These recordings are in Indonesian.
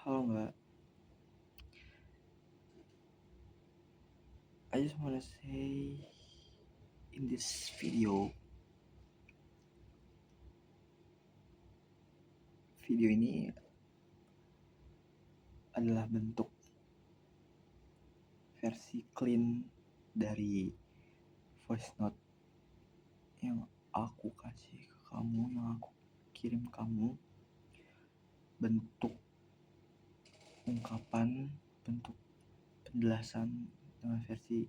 Halo Mbak, I just wanna say in this video ini adalah bentuk versi clean dari voice note yang aku kasih ke kamu, yang aku kirim kamu. Bentuk ungkapan, bentuk penjelasan dengan versi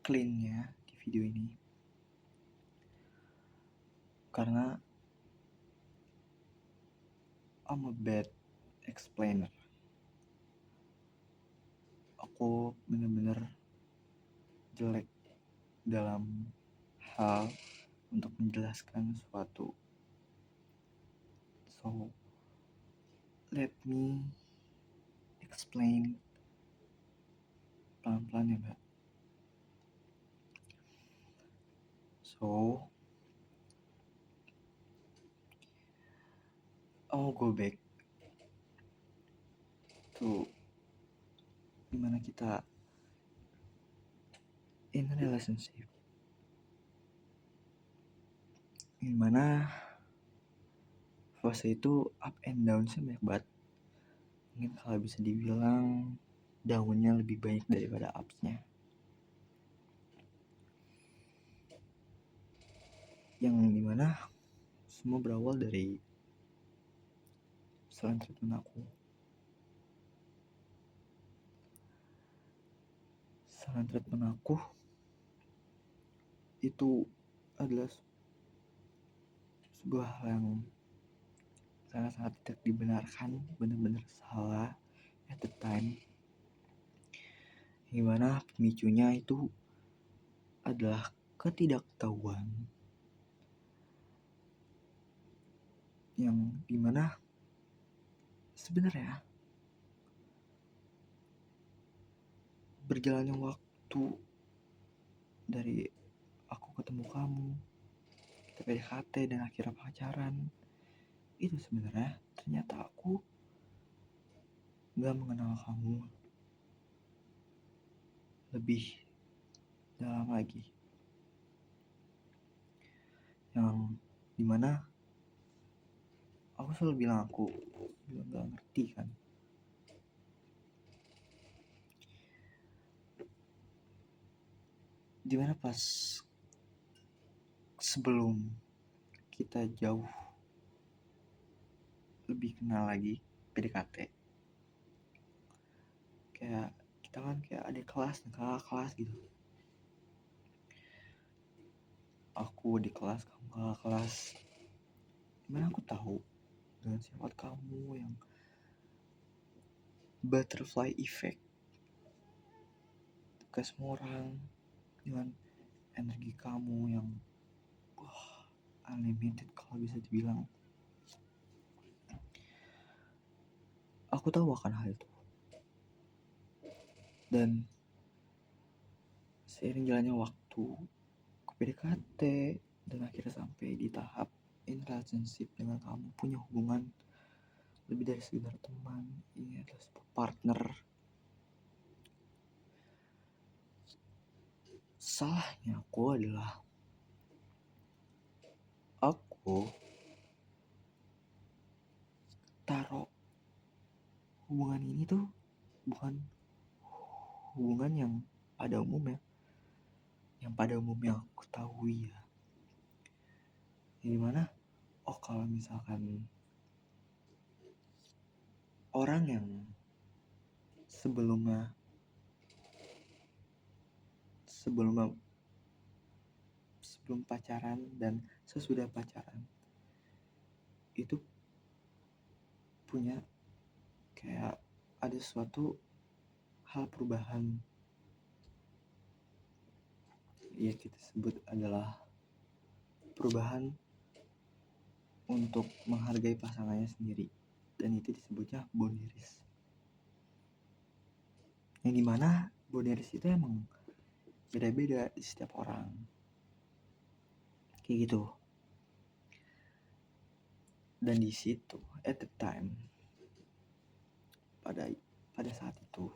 cleannya di video ini. Karena I'm a bad explainer. Aku bener-bener jelek dalam hal untuk menjelaskan sesuatu. So, let me explain pelan-pelan ya Mbak. So, I'll go back to dimana kita in a relationship, dimana fase itu up and down sih banyak banget. Mungkin kalau bisa dibilang downnya lebih banyak daripada upsnya. Yang dimana semua berawal dari silent treatment aku. Silent treatment aku itu adalah sebuah hal yang sangat-sangat tidak dibenarkan, benar-benar salah at the time. Gimana pemicunya itu adalah ketidaktahuan, yang dimana sebenarnya berjalannya waktu dari aku ketemu kamu, kita PDKT dan akhirnya pacaran, itu sebenarnya ternyata aku gak mengenal kamu lebih dalam lagi, yang dimana aku selalu bilang aku gak ngerti kan. Dimana pas sebelum kita jauh lebih kenal lagi, PDKT, kayak kita kan kayak adik kelas dan kakak kelas gitu. Aku di kelas, kamu kakak kelas. Dimana aku tahu dengan sifat kamu yang butterfly effect ke semua orang, dengan energi kamu yang unlimited kalau bisa dibilang. Aku tahu akan hal itu, dan seiring jalannya waktu ke PDKT dan akhirnya sampai di tahap in relationship dengan kamu, punya hubungan lebih dari sekedar teman, ini adalah sebuah partner. Salahnya aku adalah aku taruh hubungan ini tuh bukan hubungan yang pada umumnya aku ketahui ya. Yang dimana kalau misalkan orang yang sebelum pacaran dan sesudah pacaran itu punya kayak ada suatu hal perubahan, ya kita sebut adalah perubahan untuk menghargai pasangannya sendiri, dan itu disebutnya boundaries. Yang dimana boundaries itu emang beda-beda di setiap orang, kayak gitu. Dan di situ at the time pada saat itu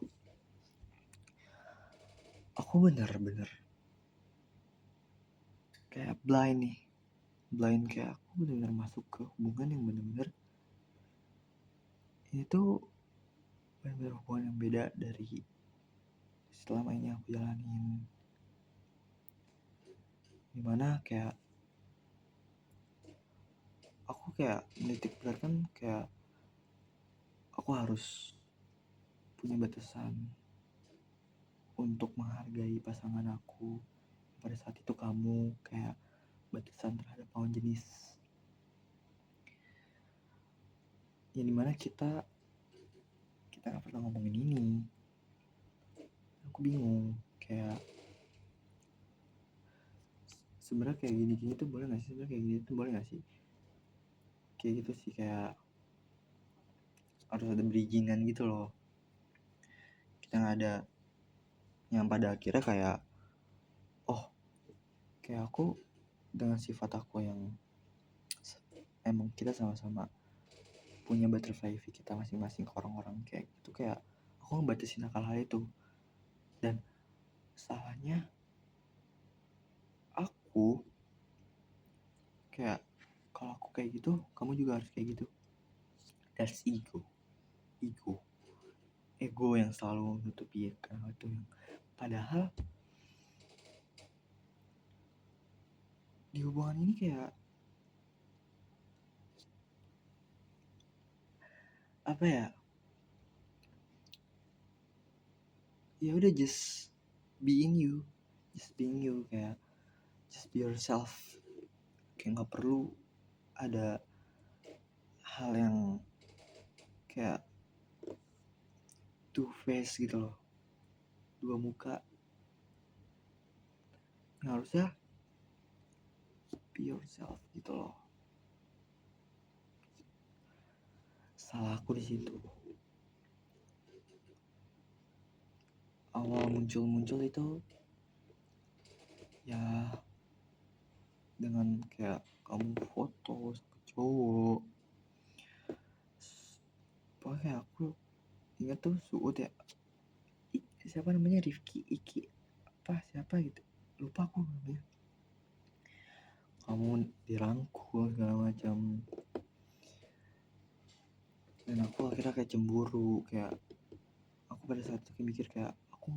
aku bener-bener kayak blind kayak aku bener-bener masuk ke hubungan yang bener-bener ini tuh bener-bener hubungan yang beda dari selama ini aku jalanin, dimana kayak aku kayak menitik beratkan kayak aku harus punya batasan untuk menghargai pasangan aku. Pada saat itu kamu kayak batasan terhadap lawan jenis, yang dimana kita nggak pernah ngomongin ini. Aku bingung kayak sebenarnya kayak gini-gini tuh boleh nggak sih, sebenarnya kayak gini tuh boleh nggak sih, kayak gitu sih, kayak harus ada bridgingan gitu loh. Kita nggak ada yang pada akhirnya kayak kayak aku dengan sifat aku yang emang kita sama-sama punya butterfly effect kita masing-masing ke orang-orang kayak gitu, kayak aku ngebatasin hal itu. Dan salahnya aku kayak kalau aku kayak gitu kamu juga harus kayak gitu. That's ego yang selalu menutupi kanal itu, yang padahal di hubungan ini kayak apa ya udah just being you kayak just be yourself, kayak nggak perlu ada hal yang kayak two face gitu loh, dua muka. Nggak harusnya be yourself gitu loh. Salah aku di situ. Awal muncul itu ya dengan kayak kamu foto sama cowok. Pokoknya aku ingat tuh Suud ya, siapa namanya, Rifki Iki apa siapa gitu, lupa aku namanya. Kamu dirangkul segala macam, dan aku akhirnya kayak cemburu, kayak aku pada saat itu mikir kayak aku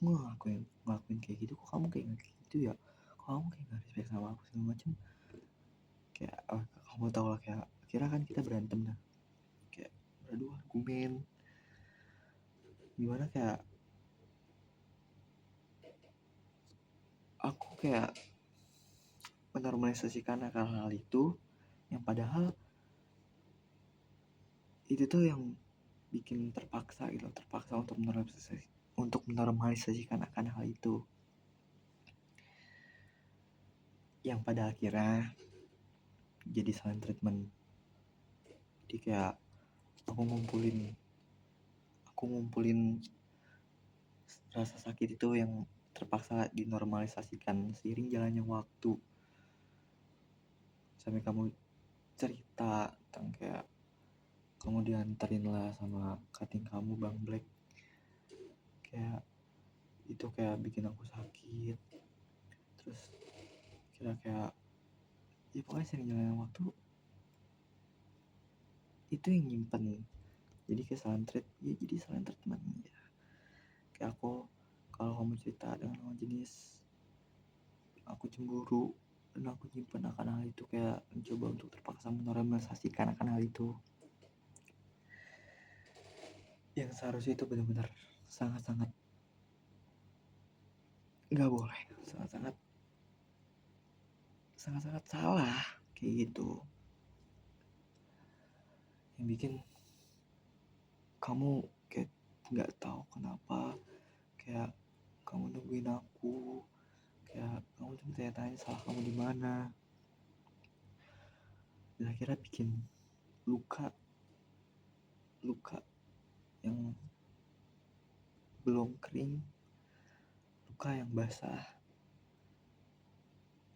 ngelakuin kayak gitu, kok kamu kayak gitu ya, kok kamu kayak nggak respect sama aku segala macam. Kayak kamu tau lah, kayak akhirnya kan kita berantem dah, kayak beradu argumen, gimana kayak aku kayak menormalisasikan hal itu yang padahal itu tuh yang bikin terpaksa untuk menormalisasikan akan hal itu, yang pada akhirnya jadi silent treatment. Jadi kayak aku ngumpulin rasa sakit itu yang terpaksa dinormalisasikan seiring jalannya waktu, sampai kamu cerita tentang kayak kamu dianterin lah sama cutting kamu Bang Black, kayak itu kayak bikin aku sakit. Terus kira kayak ya pokoknya sering jalan waktu itu yang nyimpen, jadi kayak jadi silent treatment ya. Kayak aku kalau kamu cerita dengan lawan jenis aku cemburu, dan aku nyimpen akan hal itu, kayak mencoba untuk terpaksa menormalisasikan akan hal itu, yang seharusnya itu benar-benar sangat-sangat nggak boleh, sangat-sangat salah kayak gitu, yang bikin kamu kayak nggak tahu kenapa kayak kamu nungguin aku, kayak kamu tuh tanya-tanya salah kamu di mana, dan akhirnya bikin luka yang belum kering, luka yang basah,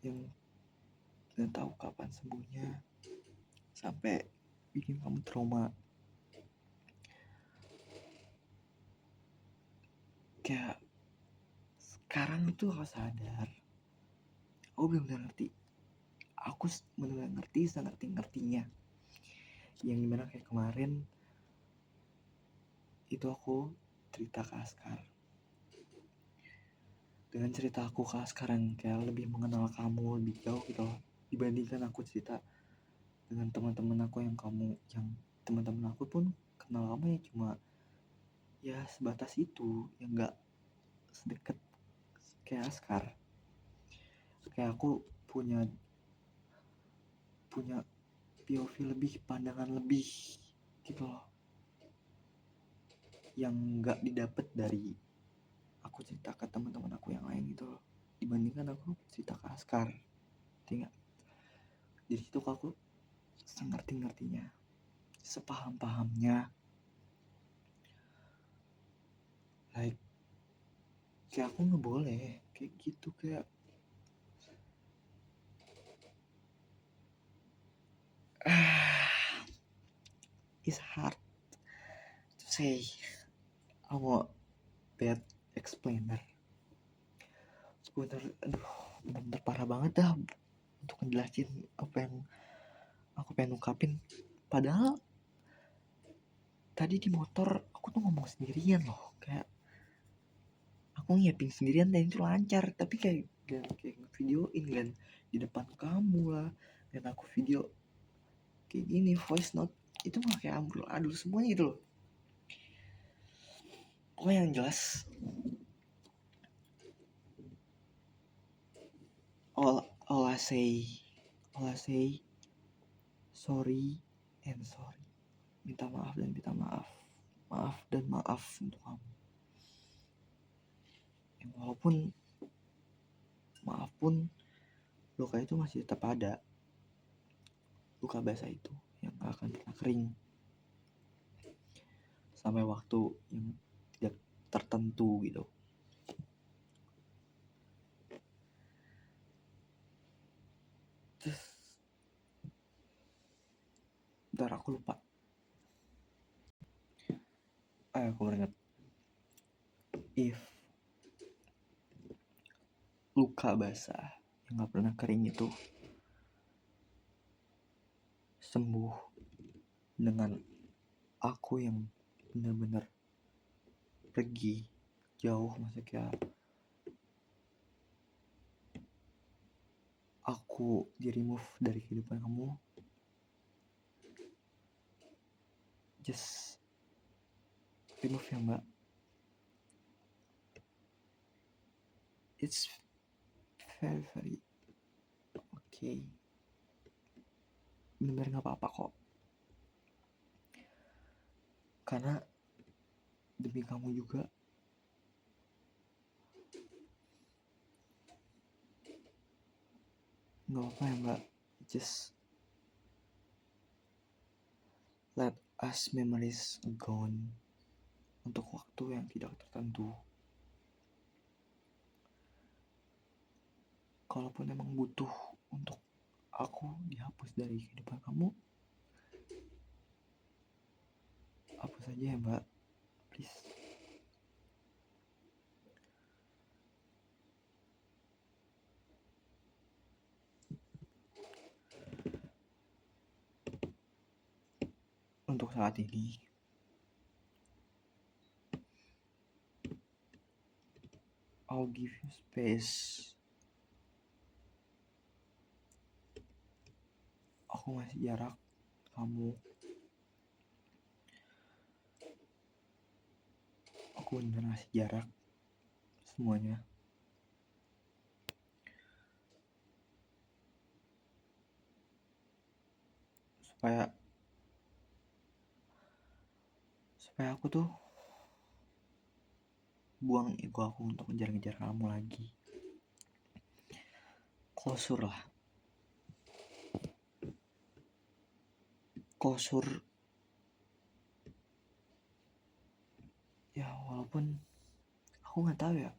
yang gak tahu kapan sembuhnya, sampai bikin kamu trauma. kayak sekarang itu aku sadar, aku benar-benar ngerti, aku benar-benar ngerti sengerti-ngertinya, yang dimana kayak kemarin itu aku cerita ke Askar. Dengan cerita aku ke Askar yang kayak lebih mengenal kamu lebih jauh gitu loh, dibandingkan aku cerita dengan teman-teman aku yang teman-teman aku pun kenal kamu ya cuma ya sebatas itu, yang nggak sedekat kayak Askar. Kayak aku punya POV lebih, pandangan lebih gitu loh, yang nggak didapat dari aku cerita ke teman-teman aku yang lain gitu loh, dibandingkan aku cerita ke Askar. Tinggal di situ aku sengerti-ngertinya, sepaham-pahamnya, like kayak aku nggak boleh kayak gitu, kayak it's hard to say. I'm a bad explainer. Bener parah banget dah untuk ngejelasin apa yang aku pengen ungkapin. Padahal tadi di motor aku tuh ngomong sendirian loh, kayak aku nyiapin sendirian dan itu lancar, tapi kayak videoin kan di depan kamu lah, dan aku video kayak gini voice note itu mah kayak amburadul semuanya gitu loh. Oh yang jelas all I say sorry and sorry, minta maaf dan minta maaf, maaf dan maaf untuk kamu. Yang walaupun maaf pun luka itu masih tetap ada, luka basah itu yang gak akan pernah kering sampai waktu yang tidak tertentu gitu. Terus bentar aku lupa, aku ingat, if luka basah yang gak pernah kering itu sembuh dengan aku yang benar-benar pergi jauh, maksudnya aku di remove dari kehidupan kamu, just remove ya mbak, it's very okay, benar-benar gak apa-apa kok, karena demi kamu juga. Gak apa ya mbak, just let us memories gone untuk waktu yang tidak tertentu. Kalaupun emang butuh untuk aku dihapus dari kehidupan kamu, hapus aja ya mbak, please. Untuk saat ini I'll give you space. Aku ngasih jarak kamu, aku bener ngasih jarak semuanya, supaya aku tuh buang ego aku untuk ngejar-ngejar kamu lagi. Closure lah, closure ya, walaupun aku nggak tahu ya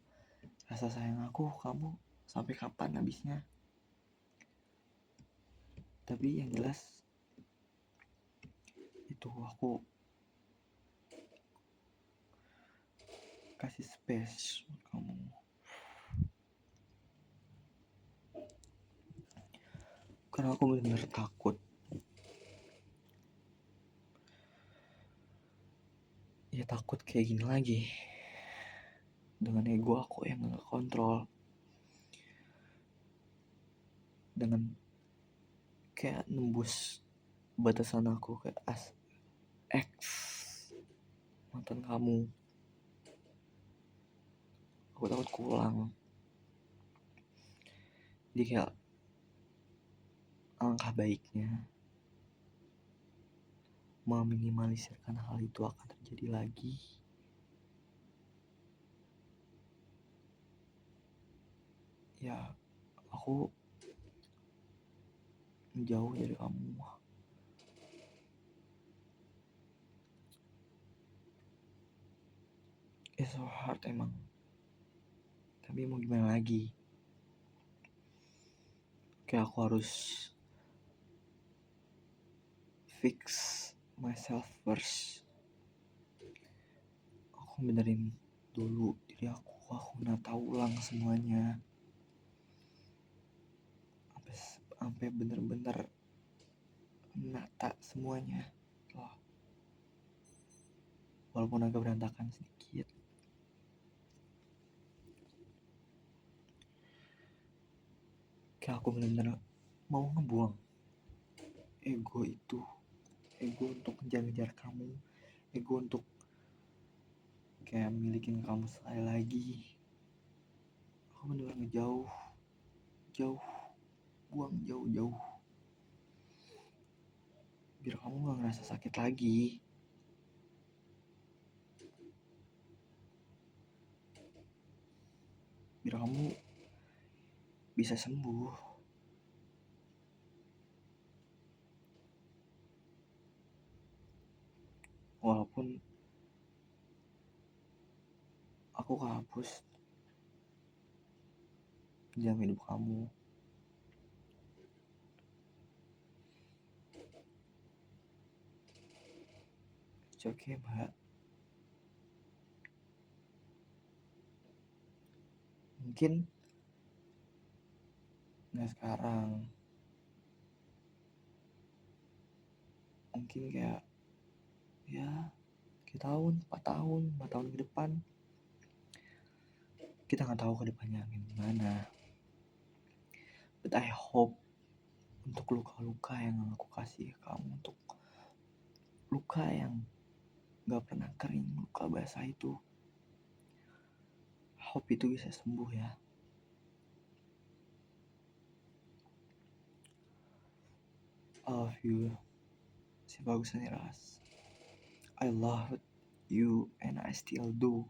rasa sayang aku kamu sampai kapan habisnya, tapi yang jelas itu aku kasih best buat kamu. Karena aku benar-benar takut. Ya takut kayak gini lagi. Dengan ego aku yang gak kontrol. Dengan kayak nembus batasan aku kayak ex mantan kamu. Aku takut keulang. Jadi kayak alangkah baiknya meminimalisirkan hal itu akan terjadi lagi. Ya, aku jauh dari kamu. It's so hard emang. Tapi mau gimana lagi? Kayak aku harus fix myself first. Aku benerin dulu diri aku nata ulang semuanya. Sampai bener-bener nata semuanya. Walaupun agak berantakan sedikit. Kayak aku bener-bener mau ngebuang ego itu. Ego untuk ngejar-ngejar kamu. Ego untuk kayak milikin kamu sekali lagi. Aku bener-bener ngejauh. Buang jauh. Biar kamu gak ngerasa sakit lagi. Biar kamu bisa sembuh. Walaupun aku kehapus jam hidup kamu. It's okay, Mbak. Mungkin gak sekarang. Mungkin kayak ya 3 tahun, 4 tahun, 5 tahun ke depan. Kita gak tahu ke depannya gimana. But I hope untuk luka-luka yang aku kasih ke kamu, untuk luka yang gak pernah kering, luka basah itu, hope itu bisa sembuh ya. I love you. Si bagus nih Ras. I love you and I still do.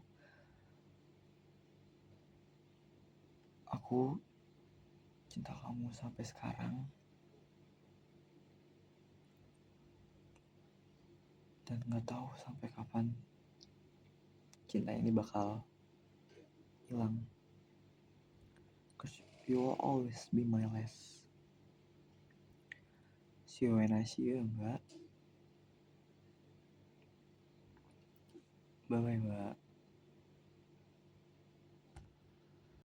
Aku cinta kamu sampai sekarang. Dan gak tahu sampai kapan cinta ini bakal hilang. Cause you will always be my last. See you when I see you, Mbak. Bye-bye, Mbak.